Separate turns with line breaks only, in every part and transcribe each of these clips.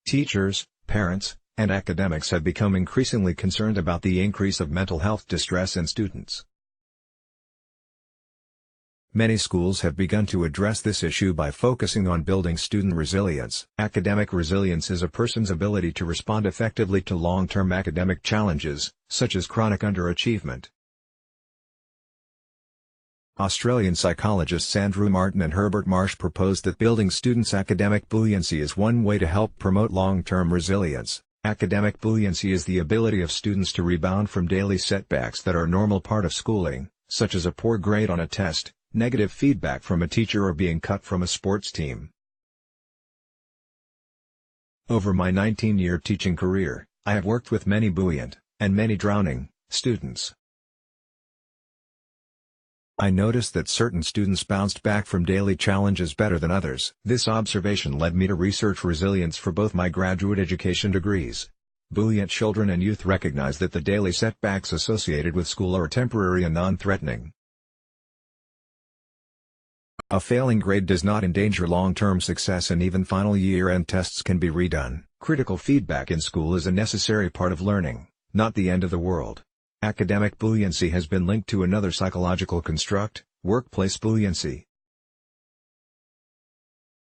Teachers, parents, and academics have become increasingly concerned about the increase of mental health distress in students. Many schools have begun to address this issue by focusing on building student resilience. Academic resilience is a person's ability to respond effectively to long-term academic challenges, such as chronic underachievement. Australian psychologists Andrew Martin and Herbert Marsh proposed that building students' academic buoyancy is one way to help promote long-term resilience. Academic buoyancy is the ability of students to rebound from daily setbacks that are a normal part of schooling, such as a poor grade on a test, negative feedback from a teacher, or being cut from a sports team. Over my 19-year teaching career, I have worked with many buoyant, and many drowning, students. I noticed that certain students bounced back from daily challenges better than others. This observation led me to research resilience for both my graduate education degrees. Buoyant children and youth recognize that the daily setbacks associated with school are temporary and non-threatening. A failing grade does not endanger long-term success, and even final year-end tests can be redone. Critical feedback in school is a necessary part of learning, not the end of the world. Academic buoyancy has been linked to another psychological construct, workplace buoyancy.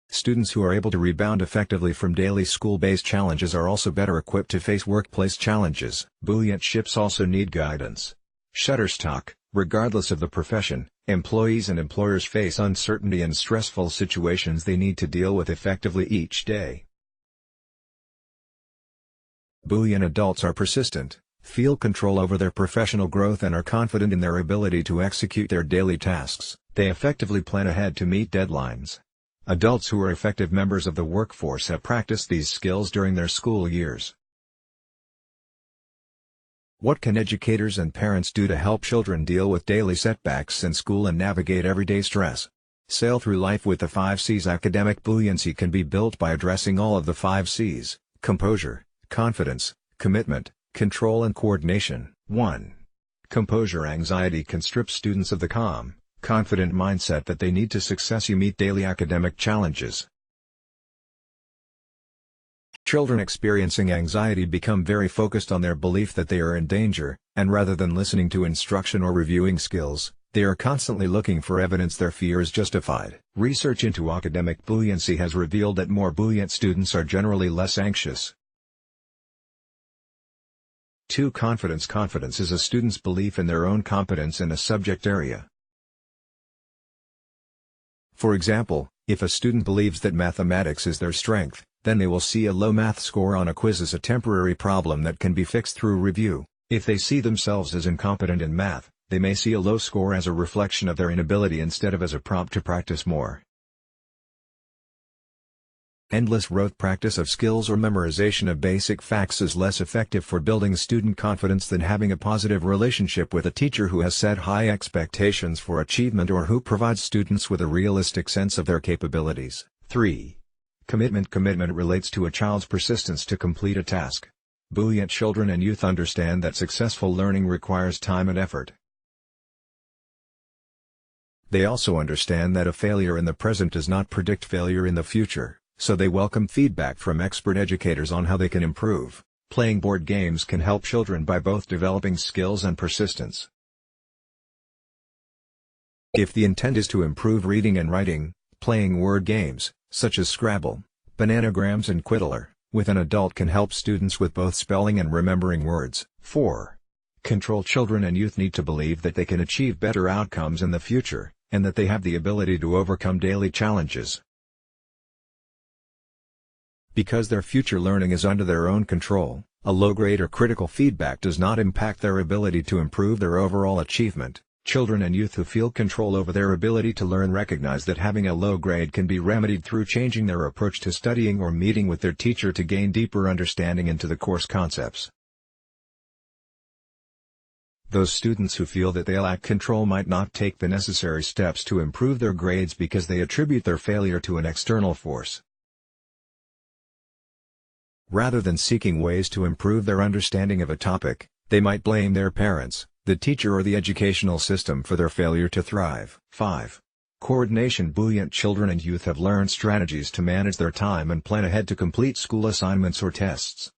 Students who are able to rebound effectively from daily school-based challenges are also better equipped to face workplace challenges. Buoyant ships also need guidance. Shutterstock, regardless of the profession, employees and employers face uncertainty and stressful situations they need to deal with effectively each day. Buoyant adults are persistent, feel control over their professional growth, and are confident in their ability to execute their daily tasks. They effectively plan ahead to meet deadlines. Adults who are effective members of the workforce have practiced these skills during their school years. What can educators and parents do to help children deal with daily setbacks in school and navigate everyday stress? Sail through life with the 5 C's. Academic buoyancy can be built by addressing all of the 5 C's: composure, confidence, commitment, control, and coordination. 1. Composure. Anxiety can strip students of the calm, confident mindset that they need to success meet daily academic challenges. Children experiencing anxiety become very focused on their belief that they are in danger, and rather than listening to instruction or reviewing skills, they are constantly looking for evidence their fear is justified. Research into academic buoyancy has revealed that more buoyant students are generally less anxious. 2. Confidence. Confidence is a student's belief in their own competence in a subject area. For example, if a student believes that mathematics is their strength, then they will see a low math score on a quiz as a temporary problem that can be fixed through review. If they see themselves as incompetent in math, they may see a low score as a reflection of their inability instead of as a prompt to practice more. Endless rote practice of skills or memorization of basic facts is less effective for building student confidence than having a positive relationship with a teacher who has set high expectations for achievement or who provides students with a realistic sense of their capabilities. 3. Commitment. Commitment relates to a child's persistence to complete a task. Buoyant children and youth understand that successful learning requires time and effort. They also understand that a failure in the present does not predict failure in the future, so they welcome feedback from expert educators on how they can improve. Playing board games can help children by both developing skills and persistence. If the intent is to improve reading and writing, playing word games, such as Scrabble, Bananagrams and Quiddler, with an adult can help students with both spelling and remembering words. 4. Control. Children and youth need to believe that they can achieve better outcomes in the future, and that they have the ability to overcome daily challenges. Because their future learning is under their own control, a low grade or critical feedback does not impact their ability to improve their overall achievement. Children and youth who feel control over their ability to learn recognize that having a low grade can be remedied through changing their approach to studying or meeting with their teacher to gain deeper understanding into the course concepts. Those students who feel that they lack control might not take the necessary steps to improve their grades because they attribute their failure to an external force. Rather than seeking ways to improve their understanding of a topic, they might blame their parents, the teacher, or the educational system for their failure to thrive. 5. Coordination. Buoyant children and youth have learned strategies to manage their time and plan ahead to complete school assignments or tests.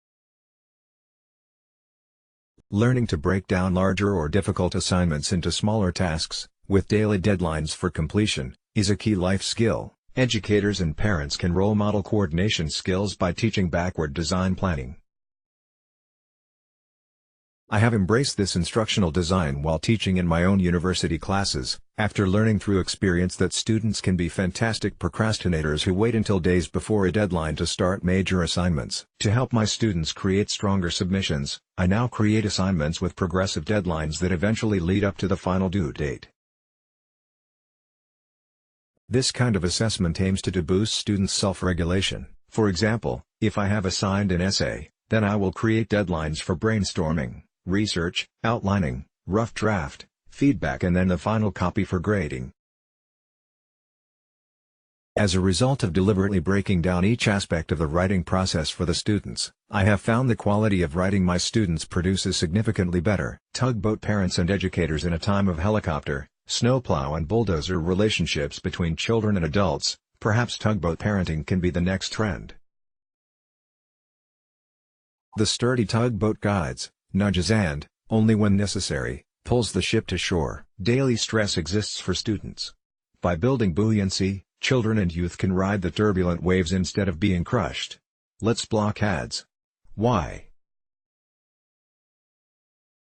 Learning to break down larger or difficult assignments into smaller tasks, with daily deadlines for completion, is a key life skill. Educators and parents can role model coordination skills by teaching backward design planning. I have embraced this instructional design while teaching in my own university classes, after learning through experience that students can be fantastic procrastinators who wait until days before a deadline to start major assignments. To help my students create stronger submissions, I now create assignments with progressive deadlines that eventually lead up to the final due date. This kind of assessment aims to boost students' self-regulation. For example, if I have assigned an essay, then I will create deadlines for brainstorming, research, outlining, rough draft, feedback, and then the final copy for grading. As a result of deliberately breaking down each aspect of the writing process for the students, I have found the quality of writing my students produces significantly better. Tugboat parents and educators. In a time of helicopter, snowplow and bulldozer relationships between children and adults, perhaps tugboat parenting can be the next trend. The sturdy tugboat guides, nudges and, only when necessary, pulls the ship to shore. Daily stress exists for students. By building buoyancy, children and youth can ride the turbulent waves instead of being crushed. Let's block ads. Why?